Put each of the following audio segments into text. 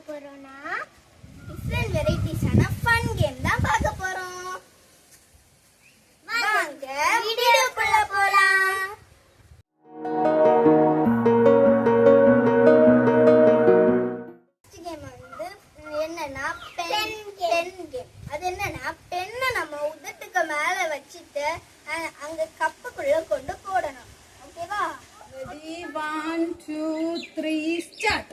போறோம்னா different வெரைட்டிஸான fun game தான் பார்க்க போறோம். வாங்க வீடியோக்குள்ள போலாம். கேம் வந்து என்னன்னா பென் கேம். அது என்னன்னா பென்னை நம்ம உதட்டுக்கு மேல வச்சிட்டு அங்க கப்புக்குள்ள கொண்டு போடணும். ஓகேவா? Ready, 1, 2, 3, start.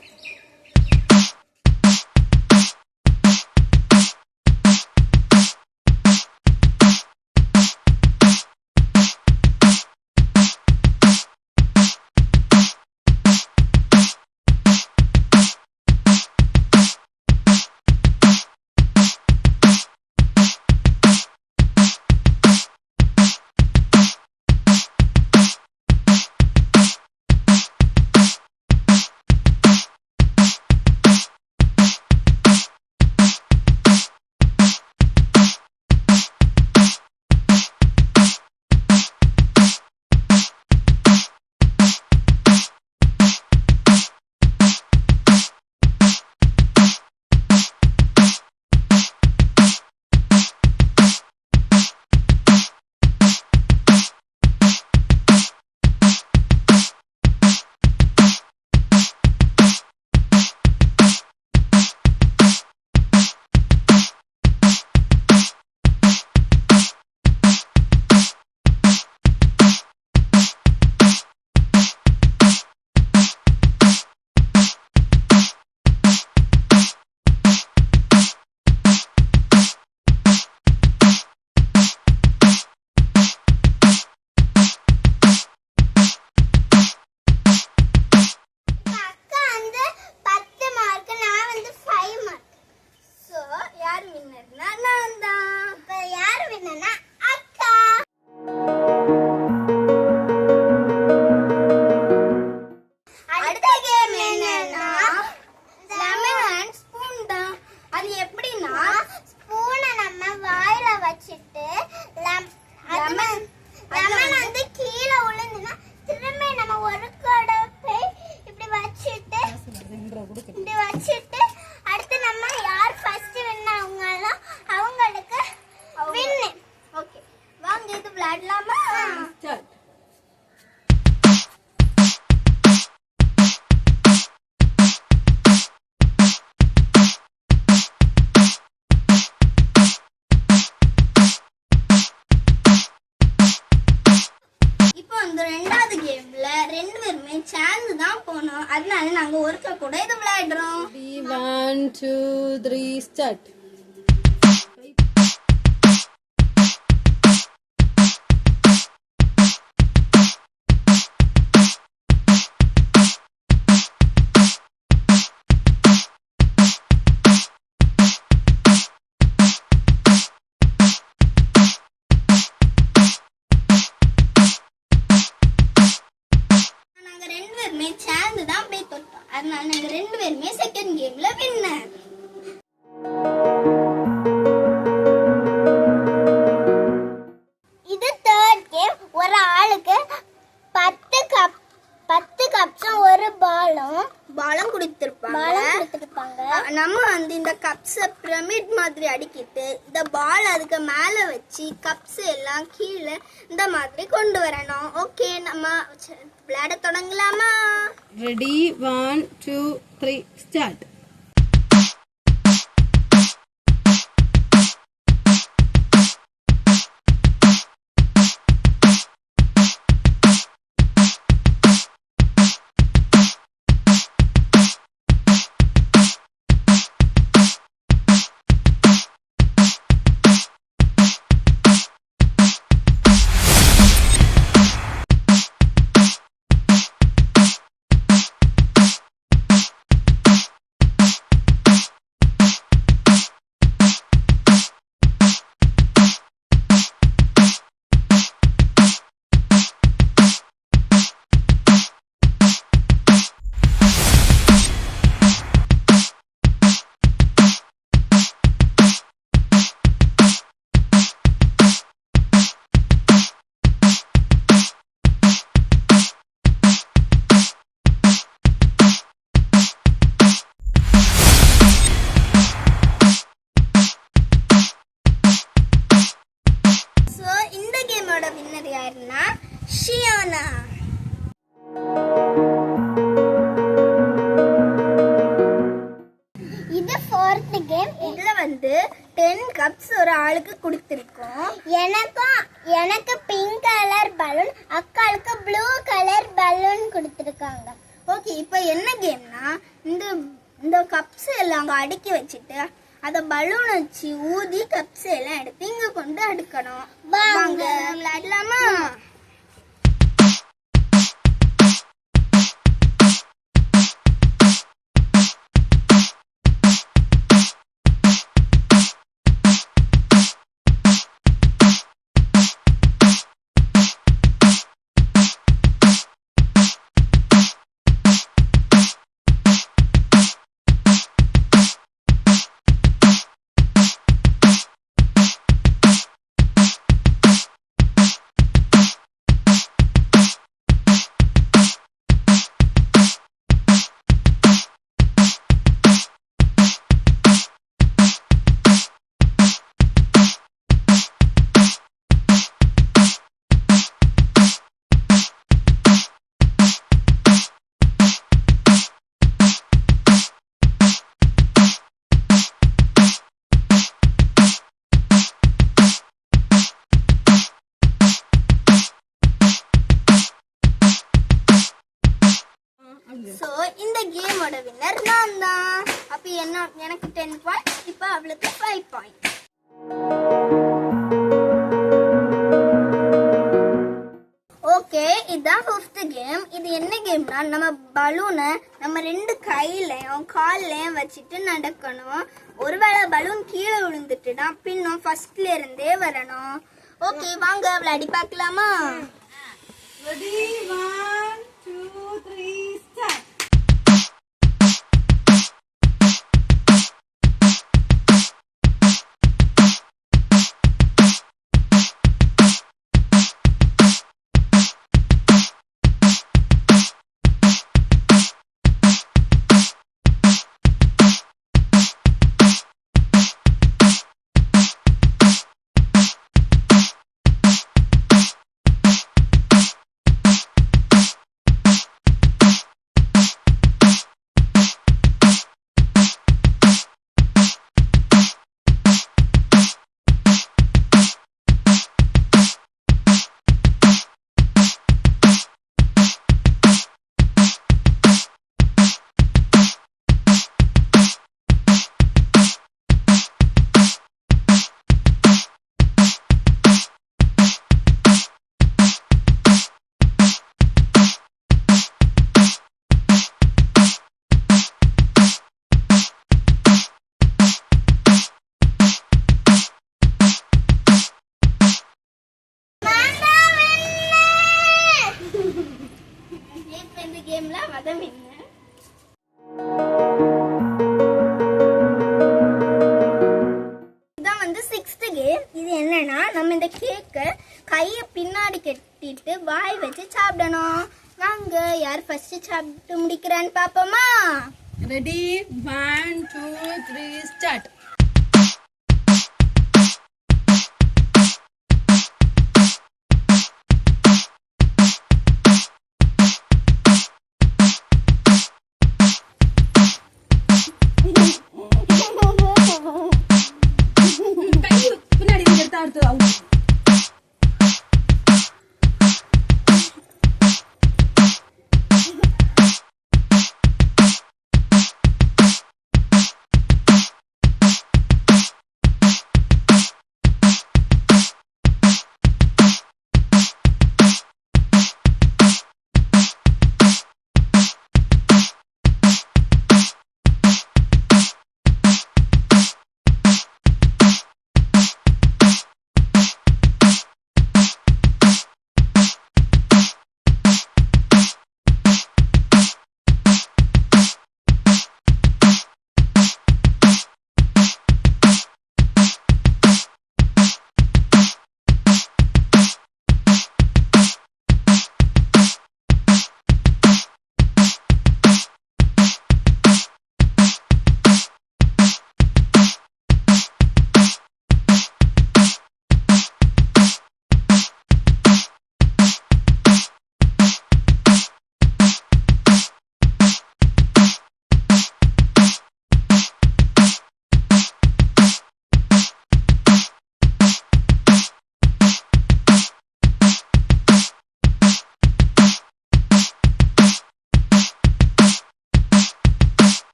அடுத்து நம்ம யார் ஃபர்ஸ்ட் வின் ஆகுங்களோ அவங்களுக்கு வின். ஓகே, வாங்க இது விளையாடலாமா? Start. இப்போ இந்த ரெண்டாவது கேம்ல ரெண்டு பேருமே சேர்ந்து தான் போனோம். அதனால நாங்க ஒருக்க கூட இது விளையாடுறோம். Ready, 1, 2, 3, start. நாங்க ரெண்டு பேருமே சேர்ந்து தான் போய் தொட்டோம். அதனால நாங்க ரெண்டு பேருமே செகண்ட் கேம்ல வின்னர். இது தேர்ட் கேம். ஒரு ஆளுக்கு 10 கப்ஸும் ஒரு பாலும் கொடுத்திருப்பாங்க. நம்ம வந்து இந்த கப்ஸை பிரமிட் மாதிரி அடிக்கிட்டு இந்த பால் அதுக்கு மேல வச்சு கப்ஸ் எல்லாம் கீழே இந்த மாதிரி கொண்டு வரணும். ஓகே, நம்ம விளையாட தொடங்கலாமா? Ready, 1, 2, 3, start. இது fourth கேம். இதுல வந்து 10 கப்ஸ் ஒரு ஆளுக்கு கொடுத்திருக்கோம். எனக்கு பிங்க் கலர் பலூன், அக்காளுக்கு ப்ளூ கலர் பலூன் கொடுத்திருக்காங்க. ஓகே, இப்போ என்ன கேம்னா இந்த கப்ஸ் எல்லாம் அங்க அடுக்கி வச்சிட்டு அத பலூன் வச்சு ஊதி கப்ஸ் எல்லாம் எடுத்து இங்க கொண்டு அடுக்கணும். வாங்க விளையாடலாமா? சோ இந்த கேமோட வின்னர் நான் தான். அப்ப எனக்கு 10 பாயிண்ட், இப்போ அவளுக்கு 5 பாயிண்ட். ஓகே, இதுதான் 5th கேம். இது என்ன கேம்னா நம்ம பலூனை நம்ம 2 கையிலையும் கால்லையும் வச்சுட்டு நடக்கணும். ஒருவேளை பலூன் கீழே விழுந்துட்டுனா பின்னும் ஃபர்ஸ்ட்ல இருந்தே வரணும். ஓகே, வாங்க விளையாடி பார்க்கலாமா? Ready? 1, 2, 3, start. இதான் வந்து 6th கேம். இது என்னன்னா நம்ம இந்த கேக்கை கையை பின்னாடி கட்டிட்டு வாய் வச்சு சாப்பிடணும். வாங்க யார் ஃபர்ஸ்ட் சாப்பிட்டு முடிக்கிறான்னு பாப்போமா? Ready? 1, 2, 3, start. பின்னாடி எடுத்து அடுத்து அவுட்.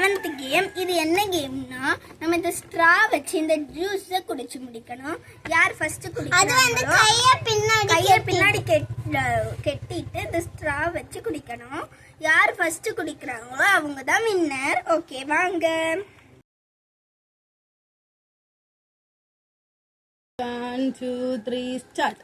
Seventh game. இது என்ன கேம்னா நம்ம இந்த ஸ்ட்ரா வச்சு இந்த ஜூஸை குடிச்சு முடிக்கணும். யார் ஃபர்ஸ்ட் குடிக்கிறாங்களோ கையை பின்னாடி கெட்டிட்டு இந்த ஸ்ட்ரா வச்சு குடிக்கணும். யார் ஃபர்ஸ்ட் குடிக்கிறாங்களோ அவங்க தான் வின்னர். ஓகே வாங்க. 1 2 3 ஸ்டார்ட்.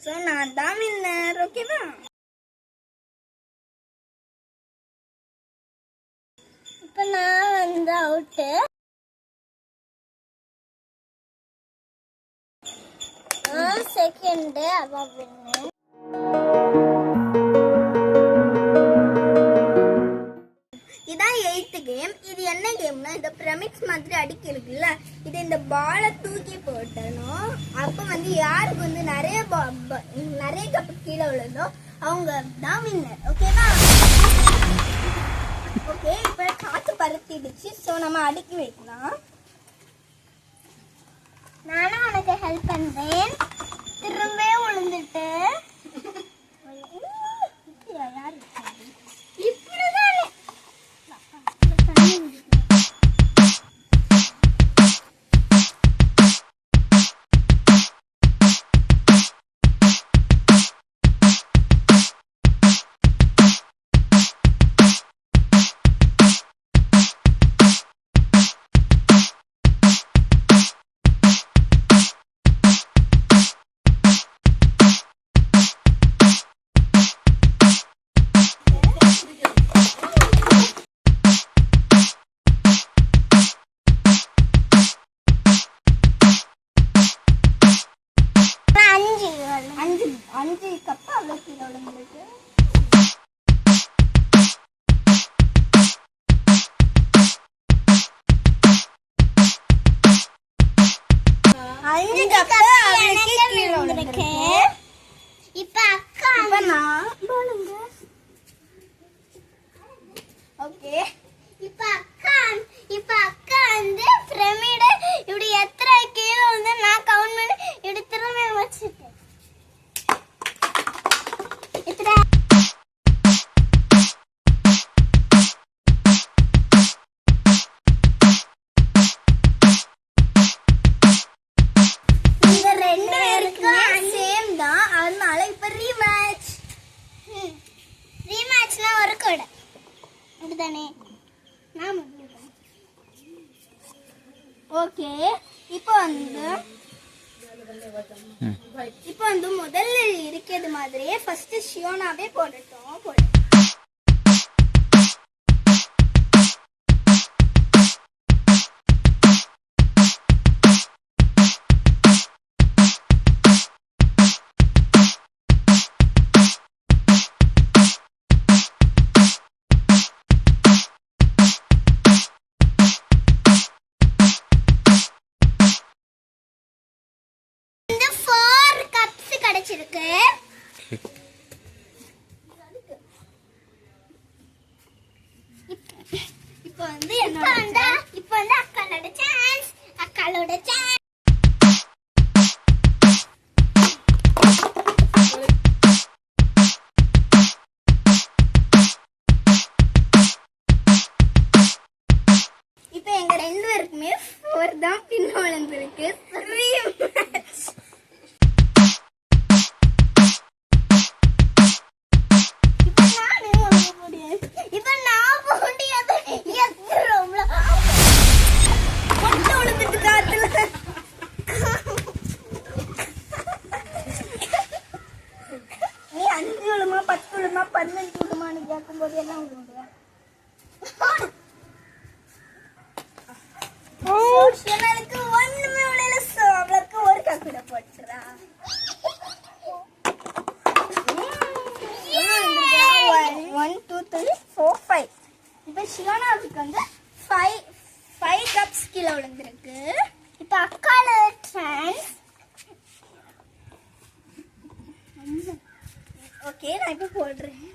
ஸோ நான் தான் வின்னர். ஓகேவா? இப்போ நான் வந்து அவுட்டு. செகண்ட் அவ வின்னு. இதான் 8th கேம். இது என்ன கேம்னா இந்த பிரமிட்ஸ் மாதிரி அடிக்கிறதுல இது இந்த பாலை தூக்கி போட்டணும். அப்போ வந்து யாருக்கு வந்து நிறைய கப்பு கீழே விழுந்தோ அவங்க தான் வின்னர். ஓகேவா? ஓகே, இப்போ காற்று பருத்திடுச்சு. ஸோ நம்ம அடுக்கி வைக்கலாம். நானும் உனக்கு ஹெல்ப் பண்றேன். திரும்ப விழுந்துட்டு யாரு இப்படிதான் அஞ்சு கப்பு அவ்வளோ கீழே விழுந்துருக்கு. அஞ்சு கப்பு அவளுக்கு கீழே விழுந்திருக்கு. இப்ப அக்கா இப்ப நான் பாருங்க. ஓகே, இப்ப அக்கா வந்து பிரமிட இப்படி எத்தனை கீழே வந்து நான் கவுண்ட் பண்ணி இப்படி திரும்ப வச்சுட்டேன். இந்த ரெண்டு பேருக்குமே சேம் தான். அதனால இப்ப ரீமேட்ச்னா ஒரு கூட அப்படிதானே? நான் ஓகே. இப்போ வந்து முதல்ல இருக்கிறது மாதிரியே ஃபர்ஸ்ட் ஷியோனாவே போடட்டும். இந்த 4 கப்ஸ் கிடைச்சிருக்கு. இப்போ வந்து இப்போ வந்து அக்காளோட சான்ஸ். இப்போ எங்க ரெண்டு பேருக்குமே 4 தான் பின்ன விழுந்திருக்கு. உப்பு போடுறேன்.